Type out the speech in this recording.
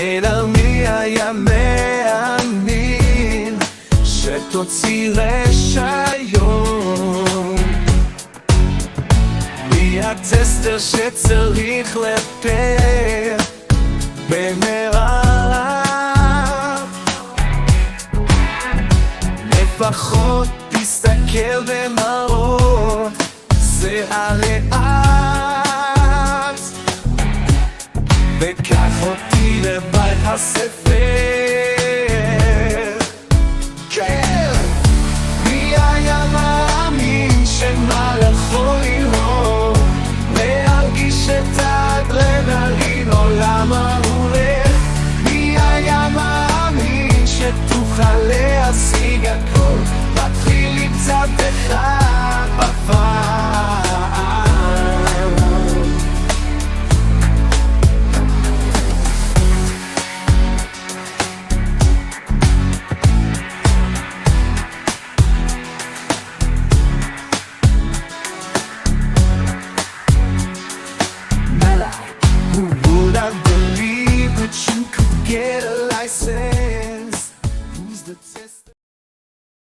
אלא מי היה מאמין שתוציא רשעיון? מי הטסטר שצריך לפר במראה? לפחות תסתכל במראות, זה הרי את. וקח אותי לבית הספר